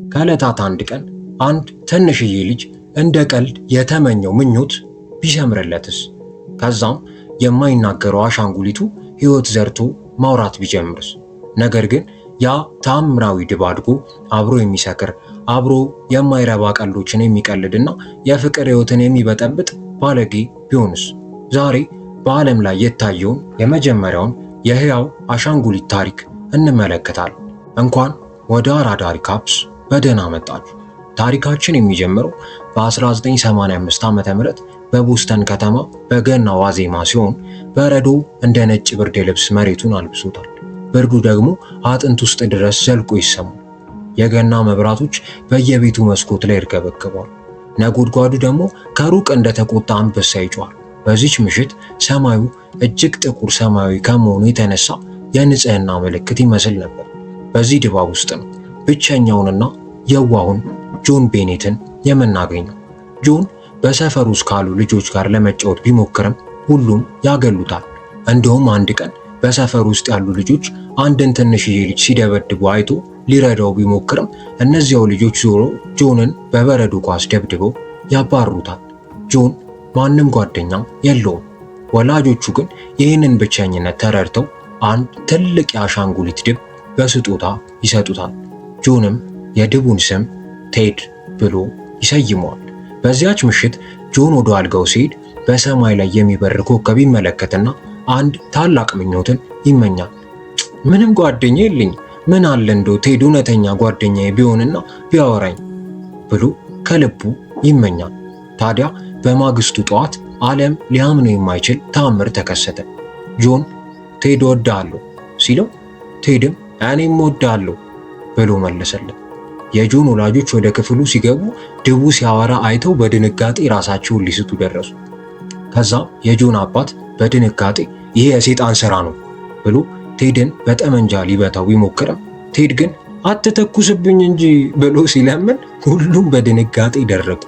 ከዕለታት አንድ ቀን አንድ ትንሽዬ ልጅ እንደ ቀልድ የተመኘው ምኞት ቢሰምርለትስ? ከዛም የማይናገረው አሻንጉሊቱ ሕይወት ዘርቶ ማውራት ቢጀምርስ? ነገር ግን ያ ታምራዊ ድብ አድጎ አብሮ የሚሰክር አብሮ የማይረባ ቀልዶችን የሚቀልድና የፍቅር ሕይወትን የሚበጠብጥ ባለጌ ቢሆንስ? ዛሬ በዓለም ላይ የታየውን የመጀመሪያውን የሕያው አሻንጉሊት ታሪክ እንመለከታለን። እንኳን ወደ አራዳ ሪካፕስ በደህና መጣችሁ። ታሪካችን የሚጀምረው በ1985 ዓ.ም በቦስተን ከተማ በገና ዋዜማ ሲሆን በረዶ እንደ ነጭ ብርድ ልብስ መሬቱን አልብሶታል። ብርዱ ደግሞ አጥንት ውስጥ ድረስ ዘልቆ ይሰማል። የገና መብራቶች በየቤቱ መስኮት ላይ ይርገበገባሉ። ነጎድጓዱ ደግሞ ከሩቅ እንደተቆጣ አንበሳ ይጮሃል። በዚች ምሽት ሰማዩ እጅግ ጥቁር ሰማያዊ ከመሆኑ የተነሳ የንጽህና ምልክት ይመስል ነበር። በዚህ ድባብ ውስጥ ነው ብቸኛውንና የዋሁን ጆን ቤኔትን የምናገኘው። ጆን በሰፈር ውስጥ ካሉ ልጆች ጋር ለመጫወት ቢሞክርም ሁሉም ያገሉታል። እንደውም አንድ ቀን በሰፈር ውስጥ ያሉ ልጆች አንድን ትንሽዬ ልጅ ሲደበድቡ አይቶ ሊረዳው ቢሞክርም እነዚያው ልጆች ዞሮ ጆንን በበረዶ ኳስ ደብድበው ያባርሩታል። ጆን ማንም ጓደኛ የለውም። ወላጆቹ ግን ይህንን ብቸኝነት ተረድተው አንድ ትልቅ የአሻንጉሊት ድብ በስጦታ ይሰጡታል። ጆንም የድቡን ስም ቴድ ብሎ ይሰይመዋል። በዚያች ምሽት ጆን ወደ አልጋው ሲሄድ በሰማይ ላይ የሚበር ኮከብ ይመለከትና አንድ ታላቅ ምኞትን ይመኛል። ምንም ጓደኛ የለኝ፣ ምን አለ እንደው ቴድ እውነተኛ ጓደኛዬ ቢሆንና ቢያወራኝ ብሎ ከልቡ ይመኛል። ታዲያ በማግስቱ ጠዋት ዓለም ሊያምነው የማይችል ተአምር ተከሰተ። ጆን ቴድ እወድሃለሁ ሲለው ቴድም እኔም እወድሃለሁ ብሎ መለሰለት። የጆን ወላጆች ወደ ክፍሉ ሲገቡ ድቡ ሲያወራ አይተው በድንጋጤ ራሳቸውን ሊስቱ ደረሱ። ከዛም የጆን አባት በድንጋጤ ይሄ የሰይጣን ሥራ ነው ብሎ ቴድን በጠመንጃ ሊበታው ቢሞክርም ቴድ ግን አትተኩስብኝ እንጂ ብሎ ሲለምን ሁሉም በድንጋጤ ደረቁ።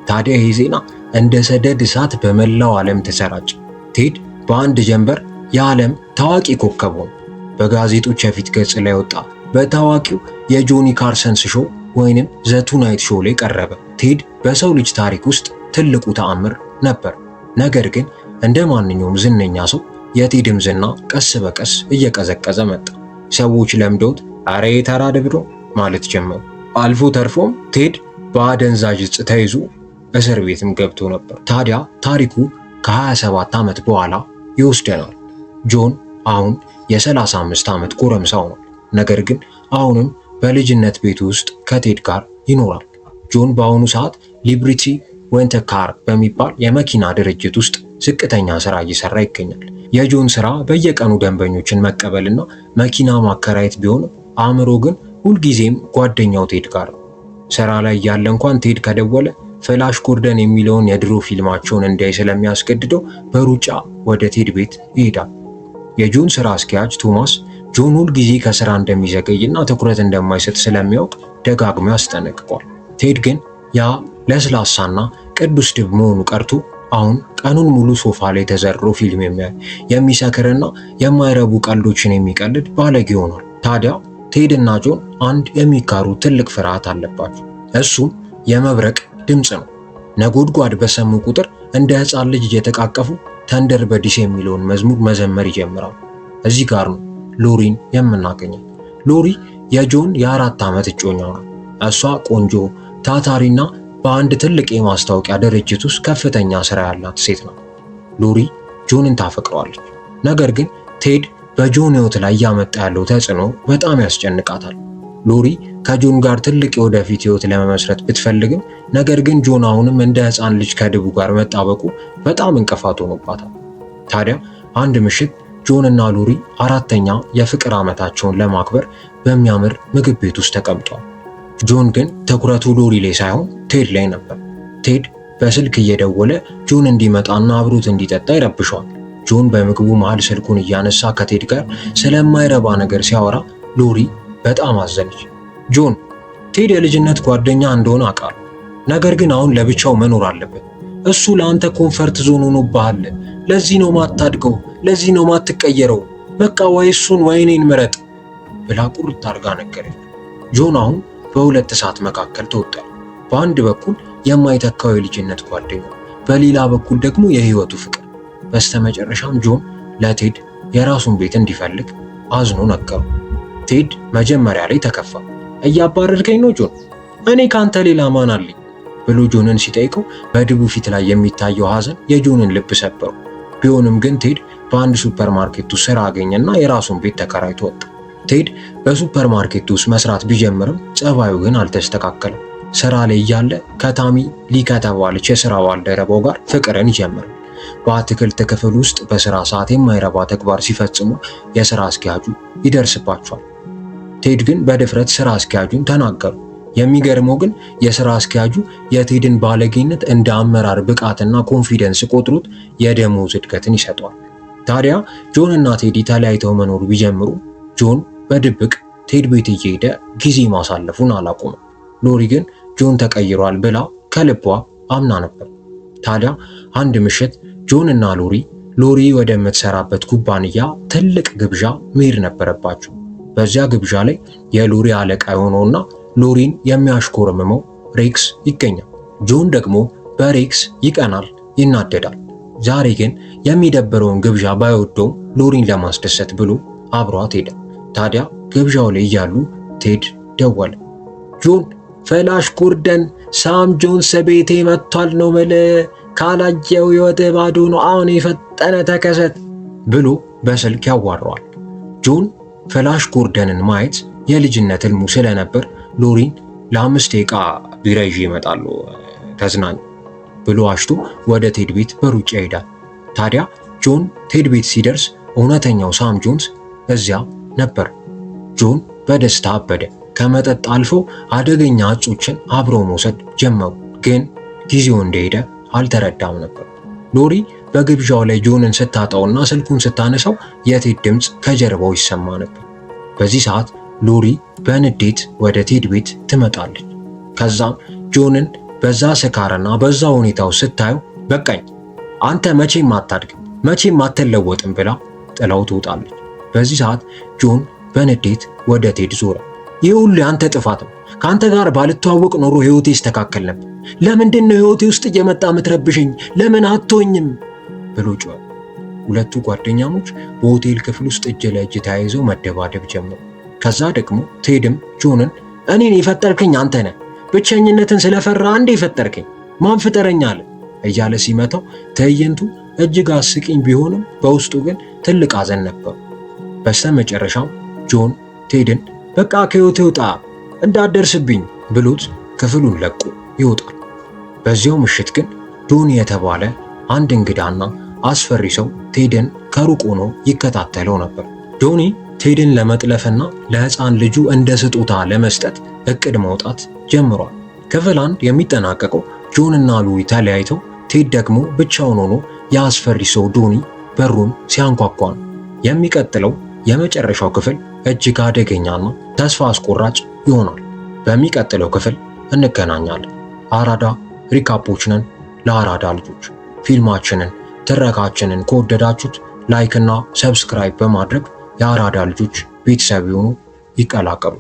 ታዲያ ይህ ዜና እንደ ሰደድ እሳት በመላው ዓለም ተሰራጨ። ቴድ በአንድ ጀንበር የዓለም ታዋቂ ኮከብ ሆነ። በጋዜጦች የፊት ገጽ ላይ ወጣ። በታዋቂው የጆኒ ካርሰንስ ሾው ወይንም ዘ ቱናይት ሾው ላይ ቀረበ። ቴድ በሰው ልጅ ታሪክ ውስጥ ትልቁ ተአምር ነበር። ነገር ግን እንደ ማንኛውም ዝነኛ ሰው የቴድም ዝና ቀስ በቀስ እየቀዘቀዘ መጣ። ሰዎች ለምደውት አሬ ተራ ድብ ነው ማለት ጀመሩ። አልፎ ተርፎም ቴድ በአደንዛዥ ዕፅ ተይዞ እስር ቤትም ገብቶ ነበር። ታዲያ ታሪኩ ከ27 ዓመት በኋላ ይወስደናል። ጆን አሁን የ35 ዓመት ጎረምሳው ነው። ነገር ግን አሁንም በልጅነት ቤቱ ውስጥ ከቴድ ጋር ይኖራል። ጆን በአሁኑ ሰዓት ሊብሪቲ ዌንት ካር በሚባል የመኪና ድርጅት ውስጥ ዝቅተኛ ስራ እየሰራ ይገኛል። የጆን ስራ በየቀኑ ደንበኞችን መቀበልና መኪና ማከራየት ቢሆንም አእምሮ ግን ሁልጊዜም ጓደኛው ቴድ ጋር ነው። ስራ ላይ ያለ እንኳን ቴድ ከደወለ ፍላሽ ጎርደን የሚለውን የድሮ ፊልማቸውን እንዲያይ ስለሚያስገድደው በሩጫ ወደ ቴድ ቤት ይሄዳል። የጆን ስራ አስኪያጅ ቶማስ ጆን ሁል ጊዜ ከስራ እንደሚዘገይና ትኩረት እንደማይሰጥ ስለሚያውቅ ደጋግሞ ያስጠነቅቋል። ቴድ ግን ያ ለስላሳና ቅዱስ ድብ መሆኑ ቀርቶ አሁን ቀኑን ሙሉ ሶፋ ላይ ተዘርሮ ፊልም የሚያይ የሚሰክርና የማይረቡ ቀልዶችን የሚቀልድ ባለጌ ሆኗል። ታዲያ ቴድ እና ጆን አንድ የሚካሩ ትልቅ ፍርሃት አለባቸው። እሱም የመብረቅ ድምፅ ነው። ነጎድጓድ በሰሙ ቁጥር እንደ ሕፃን ልጅ እየተቃቀፉ ተንደር በዲስ የሚለውን መዝሙር መዘመር ይጀምራሉ። እዚህ ጋር ነው ሎሪን የምናገኘው። ሎሪ የጆን የ4 ዓመት እጮኛው ነው። እሷ ቆንጆ ታታሪና በአንድ ትልቅ የማስታወቂያ ድርጅት ውስጥ ከፍተኛ ስራ ያላት ሴት ናት። ሎሪ ጆንን ታፈቅረዋለች። ነገር ግን ቴድ በጆን ሕይወት ላይ ያመጣ ያለው ተጽዕኖ በጣም ያስጨንቃታል። ሎሪ ከጆን ጋር ትልቅ የወደፊት ሕይወት ለመመስረት ብትፈልግም ነገር ግን ጆን አሁንም እንደ ሕፃን ልጅ ከድቡ ጋር መጣበቁ በጣም እንቅፋት ሆኖባታል። ታዲያ አንድ ምሽት ጆን እና ሎሪ 4ኛ የፍቅር ዓመታቸውን ለማክበር በሚያምር ምግብ ቤት ውስጥ ተቀምጠዋል። ጆን ግን ትኩረቱ ሎሪ ላይ ሳይሆን ቴድ ላይ ነበር። ቴድ በስልክ እየደወለ ጆን እንዲመጣና አብሮት እንዲጠጣ ይረብሸዋል። ጆን በምግቡ መሃል ስልኩን እያነሳ ከቴድ ጋር ስለማይረባ ነገር ሲያወራ ሎሪ በጣም አዘነች። ጆን ቴድ የልጅነት ጓደኛ እንደሆነ አውቃለሁ፣ ነገር ግን አሁን ለብቻው መኖር አለበት። እሱ ለአንተ ኮንፈርት ዞን ሆኖብሃል። ለዚህ ነው ማታድገው፣ ለዚህ ነው ማትቀየረው። በቃ ወይ እሱን ወይ እኔን ምረጥ ብላ ቁርጥ አድርጋ ነገረች። ጆን አሁን በሁለት እሳት መካከል ተወጠረ። በአንድ በኩል የማይተካው የልጅነት ጓደኛው፣ በሌላ በኩል ደግሞ የህይወቱ ፍቅር። በስተመጨረሻም ጆን ለቴድ የራሱን ቤት እንዲፈልግ አዝኖ ነገረው። ቴድ መጀመሪያ ላይ ተከፋ። እያባረርከኝ ነው ጆን? እኔ ካንተ ሌላ ማን አለኝ ብሎ ጆንን ሲጠይቀው በድቡ ፊት ላይ የሚታየው ሐዘን የጆንን ልብ ሰበረው። ቢሆንም ግን ቴድ በአንድ ሱፐርማርኬት ውስጥ ስራ አገኘና የራሱን ቤት ተከራይቶ ወጣ። ቴድ በሱፐርማርኬት ውስጥ መስራት ቢጀምርም ጸባዩ ግን አልተስተካከለም። ስራ ላይ እያለ ከታሚ ሊ ከተባለች የስራ ባልደረባው ጋር ፍቅርን ይጀምራል። በአትክልት ክፍል ውስጥ በስራ ሰዓት የማይረባ ተግባር ሲፈጽሙ የስራ አስኪያጁ ይደርስባቸዋል። ቴድ ግን በድፍረት ስራ አስኪያጁን ተናገሩ። የሚገርመው ግን የስራ አስኪያጁ የቴድን ባለጌነት እንደ አመራር ብቃትና ኮንፊደንስ ቆጥሮት የደሞዝ እድገትን ይሰጠዋል። ታዲያ ጆን እና ቴዲ ተለያይተው መኖር ቢጀምሩ ጆን በድብቅ ቴድ ቤት እየሄደ ጊዜ ማሳለፉን አላቆመም። ሎሪ ግን ጆን ተቀይሯል ብላ ከልቧ አምና ነበር። ታዲያ አንድ ምሽት ጆን እና ሎሪ ወደምትሰራበት ኩባንያ ትልቅ ግብዣ መሄድ ነበረባቸው። በዚያ ግብዣ ላይ የሎሪ አለቃ የሆነውና ሎሪን የሚያሽኮረምመው ሬክስ ይገኛል። ጆን ደግሞ በሬክስ ይቀናል፣ ይናደዳል። ዛሬ ግን የሚደብረውን ግብዣ ባይወደውም ሎሪን ለማስደሰት ብሎ አብሯት ሄደ። ታዲያ ግብዣው ላይ እያሉ ቴድ ደወለ። ጆን፣ ፍላሽ ጎርደን ሳም ጆንስ ቤቴ መጥቷል ነው የምልህ፣ ካላየው ሕይወትህ ባዶ ነው፣ አሁን የፈጠነ ተከሰት ብሎ በስልክ ያዋራዋል። ጆን ፍላሽ ጎርደንን ማየት የልጅነት ህልሙ ስለነበር ሎሪን ለ5 ደቂቃ ቢራ ይዤ እመጣለሁ ተዝናኝ ብሎ አሽቶ ወደ ቴድ ቤት በሩጫ ይሄዳል። ታዲያ ጆን ቴድ ቤት ሲደርስ እውነተኛው ሳም ጆንስ እዚያ ነበር። ጆን በደስታ አበደ። ከመጠጥ አልፈው አደገኛ እጾችን አብረው መውሰድ ጀመሩ። ግን ጊዜው እንደሄደ አልተረዳም ነበር። ሎሪ በግብዣው ላይ ጆንን ስታጣውና ስልኩን ስታነሳው የቴድ ድምፅ ከጀርባው ይሰማ ነበር። በዚህ ሰዓት ሎሪ በንዴት ወደ ቴድ ቤት ትመጣለች። ከዛም ጆንን በዛ ስካርና በዛ ሁኔታው ስታየው በቃኝ፣ አንተ መቼም አታድግም፣ መቼም አትለወጥም ብላ ጥላው ትወጣለች። በዚህ ሰዓት ጆን በንዴት ወደ ቴድ ዞረ። ይህ ሁሉ ያንተ ጥፋት ነው። ከአንተ ጋር ባልተዋወቅ ኖሮ ህይወቴ ይስተካከል ነበር። ለምንድን ነው ህይወቴ ውስጥ እየመጣ ምትረብሽኝ? ለምን አትሆኝም ብሎ ጮኸ። ሁለቱ ጓደኛሞች በሆቴል ክፍል ውስጥ እጅ ለእጅ ተያይዘው መደባደብ ጀመሩ። ከዛ ደግሞ ቴድም ጆንን እኔን የፈጠርከኝ አንተ ነህ፣ ብቸኝነትን ስለፈራ አንዴ የፈጠርከኝ፣ ማን ፍጠረኝ አለ እያለ ሲመታው ትዕይንቱ እጅግ አስቂኝ ቢሆንም በውስጡ ግን ትልቅ ሐዘን ነበር። በስተመጨረሻም ጆን ቴድን በቃ ከህይወቴ ውጣ እንዳደርስብኝ ብሎት ክፍሉን ለቆ ይወጣል። በዚያው ምሽት ግን ዶኒ የተባለ አንድ እንግዳና አስፈሪ ሰው ቴድን ከሩቅ ሆኖ ይከታተለው ነበር። ዶኒ ቴድን ለመጥለፍና ለህፃን ልጁ እንደ ስጦታ ለመስጠት እቅድ ማውጣት ጀምሯል። ክፍል 1 የሚጠናቀቀው ጆን እና ሉዊ ተለያይተው ቴድ ደግሞ ብቻውን ሆኖ የአስፈሪ ሰው ዶኒ በሩን ሲያንኳኳ ነው። የሚቀጥለው የመጨረሻው ክፍል እጅግ አደገኛና ተስፋ አስቆራጭ ይሆናል። በሚቀጥለው ክፍል እንገናኛለን። አራዳ ሪካፖች ነን ለአራዳ ልጆች። ፊልማችንን ትረካችንን ከወደዳችሁት ላይክ እና ሰብስክራይብ በማድረግ የአራዳ ልጆች ቤተሰብ ይሁኑ፣ ይቀላቀሉ።